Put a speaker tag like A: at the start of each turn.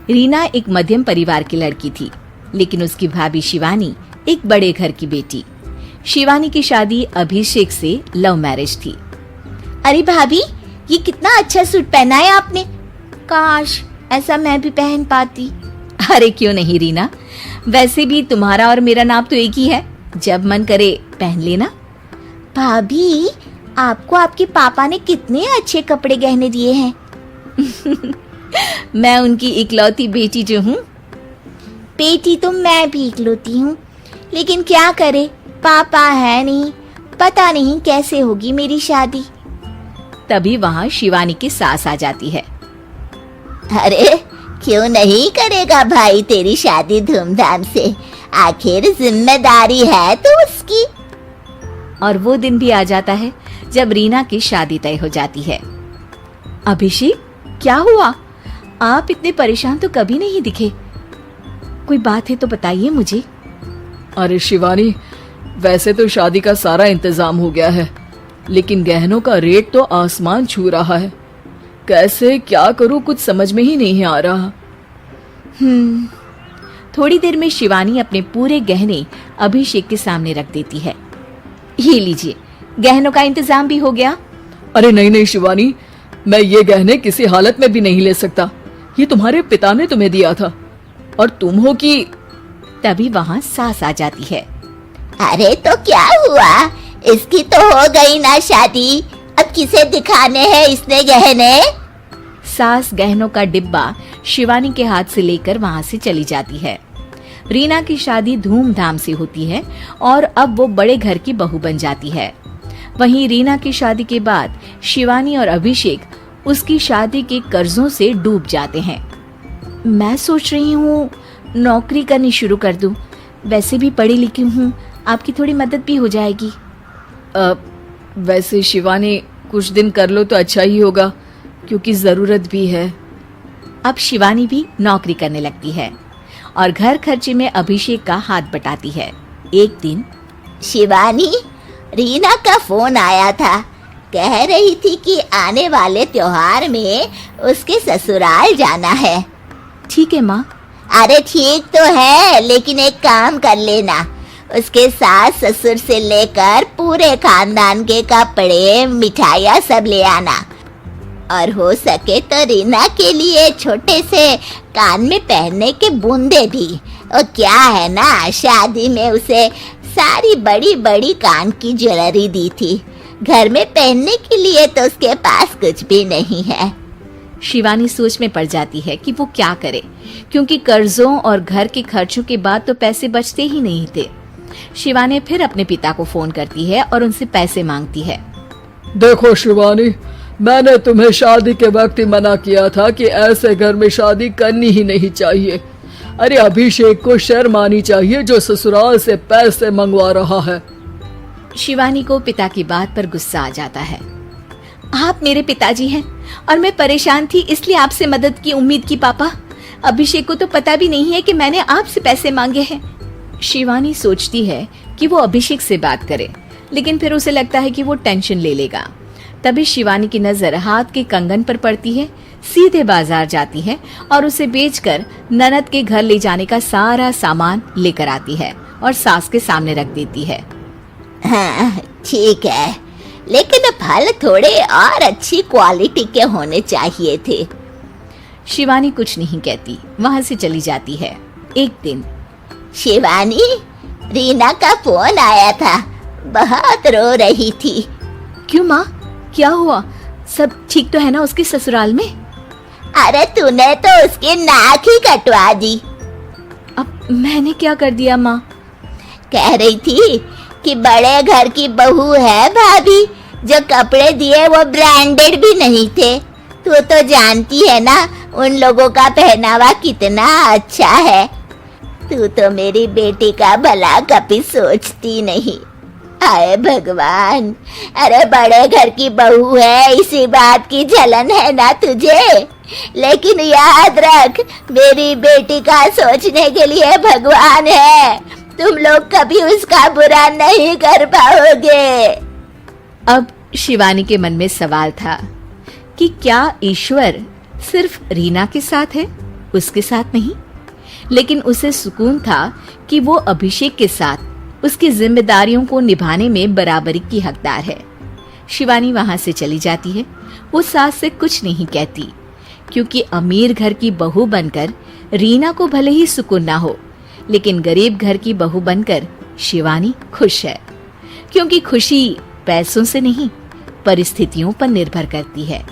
A: रीना एक मध्यम परिवार की लड़की थी, लेकिन उसकी भाभी शिवानी एक बड़े घर की बेटी। शिवानी की शादी अभिषेक से लव मैरिज थी।
B: अरे भाभी, ये कितना अच्छा सूट पहना है आपने। काश ऐसा मैं भी पहन पाती।
A: अरे क्यों नहीं रीना, वैसे भी तुम्हारा और मेरा नाप तो एक ही है, जब मन करे पहन लेना।
B: भाभी, आपको आपके पापा ने कितने अच्छे कपड़े गहने दिए हैं।
A: मैं उनकी इकलौती बेटी जो हूँ।
B: बेटी तो मैं भी इकलौती हूँ, लेकिन क्या करे, पापा है नहीं, पता नहीं कैसे होगी मेरी शादी।
A: तभी वहाँ शिवानी की सास आ जाती है।
B: अरे क्यों नहीं करेगा भाई तेरी शादी धूमधाम से, आखिर जिम्मेदारी है तो उसकी।
A: और वो दिन भी आ जाता है जब रीना की शादी तय हो जाती है। अभिषेक, क्या हुआ? आप इतने परेशान तो कभी नहीं दिखे, कोई बात है तो बताइए मुझे।
C: अरे शिवानी, वैसे तो शादी का सारा इंतजाम हो गया है, लेकिन गहनों का रेट तो आसमान छू रहा है। कैसे क्या करूं, कुछ समझ में ही नहीं आ रहा।
A: थोड़ी देर में शिवानी अपने पूरे गहने अभिषेक के सामने रख देती है। ये लीजिए, गहनों का इंतजाम भी हो गया।
C: अरे नहीं नहीं शिवानी, मैं ये गहने किसी हालत में भी नहीं ले सकता। ये तुम्हारे पिता ने तुम्हें दिया था और तुम हो कि।
A: तभी वहाँ सास आ जाती है।
B: अरे तो क्या हुआ, इसकी तो हो गई ना शादी, अब किसे दिखाने हैं इसने गहने।
A: सास गहनों का डिब्बा शिवानी के हाथ से लेकर वहाँ से चली जाती है। रीना की शादी धूमधाम से होती है और अब वो बड़े घर की बहू बन जाती है। वहीं रीना की शादी के बाद शिवानी और अभिषेक उसकी शादी के कर्जों से डूब जाते हैं। मैं सोच रही हूँ नौकरी करनी शुरू कर दूं, वैसे भी पढ़ी लिखी हूँ, आपकी थोड़ी मदद भी हो जाएगी।
C: वैसे शिवानी, कुछ दिन कर लो तो अच्छा ही होगा, क्योंकि जरूरत भी है।
A: अब शिवानी भी नौकरी करने लगती है और घर खर्चे में अभिषेक का हाथ बटाती है। एक दिन
B: शिवानी, रीना का फोन आया था, कह रही थी कि आने वाले त्योहार में उसके ससुराल जाना है।
A: ठीक है माँ।
B: अरे ठीक तो है, लेकिन एक काम कर लेना, उसके सास ससुर से लेकर पूरे खानदान के कपड़े मिठाइयाँ सब ले आना, और हो सके तो रीना के लिए छोटे से कान में पहनने के बूंदे भी। और क्या है ना, शादी में उसे सारी बड़ी बड़ी कान की ज्वेलरी दी थी, घर में पहनने के लिए तो उसके पास कुछ भी नहीं है।
A: शिवानी सोच में पड़ जाती है कि वो क्या करे, क्योंकि कर्जों और घर के खर्चों के बाद तो पैसे बचते ही नहीं थे। शिवानी फिर अपने पिता को फोन करती है और उनसे पैसे मांगती है।
C: देखो शिवानी, मैंने तुम्हें शादी के वक्त ही मना किया था कि ऐसे घर में शादी करनी ही नहीं चाहिए। अरे अभिषेक को शर्म आनी चाहिए जो ससुराल से पैसे मंगवा रहा है।
A: शिवानी को पिता की बात पर गुस्सा आ जाता है। आप मेरे पिताजी हैं और मैं परेशान थी, इसलिए आपसे मदद की उम्मीद की पापा। अभिषेक को तो पता भी नहीं है कि मैंने आपसे पैसे मांगे हैं। शिवानी सोचती है कि वो अभिषेक से बात करे, लेकिन फिर उसे लगता है कि वो टेंशन ले लेगा। तभी शिवानी की नजर हाथ के कंगन पर पड़ती है, सीधे बाजार जाती है और उसे बेचकर ननद के घर ले जाने का सारा सामान लेकर आती है और सास के सामने रख देती है।
B: हाँ ठीक है, लेकिन फल थोड़े और अच्छी क्वालिटी के होने चाहिए थे।
A: शिवानी कुछ नहीं कहती, वहाँ से चली जाती है। एक दिन
B: शिवानी, रीना का फोन आया था, बहुत रो रही थी।
A: क्यों माँ, क्या हुआ? सब ठीक तो है ना उसके ससुराल में?
B: अरे तूने तो उसकी नाक ही कटवा दी।
A: अब मैंने क्या कर दिया माँ?
B: कह रही थी कि बड़े घर की बहू है भाभी, जो कपड़े दिए वो ब्रांडेड भी नहीं थे। तू तो जानती है ना उन लोगों का पहनावा कितना अच्छा है। तू तो मेरी बेटी का भला कभी सोचती नहीं। आए भगवान, अरे बड़े घर की बहू है, इसी बात की जलन है ना तुझे, लेकिन याद रख मेरी बेटी का सोचने के लिए भगवान है, तुम लोग कभी उसका बुरा नहीं कर पाओगे।
A: अब शिवानी के मन में सवाल था कि क्या ईश्वर सिर्फ रीना के साथ है उसके साथ नहीं, लेकिन उसे सुकून था कि वो अभिषेक के साथ उसकी जिम्मेदारियों को निभाने में बराबरी की हकदार है। शिवानी वहां से चली जाती है। वो सास से कुछ नहीं कहती, क्योंकि अमीर घर की बहू बनकर रीना को भले ही सुकून ना हो, लेकिन गरीब घर की बहू बनकर शिवानी खुश है, क्योंकि खुशी पैसों से नहीं परिस्थितियों पर निर्भर करती है।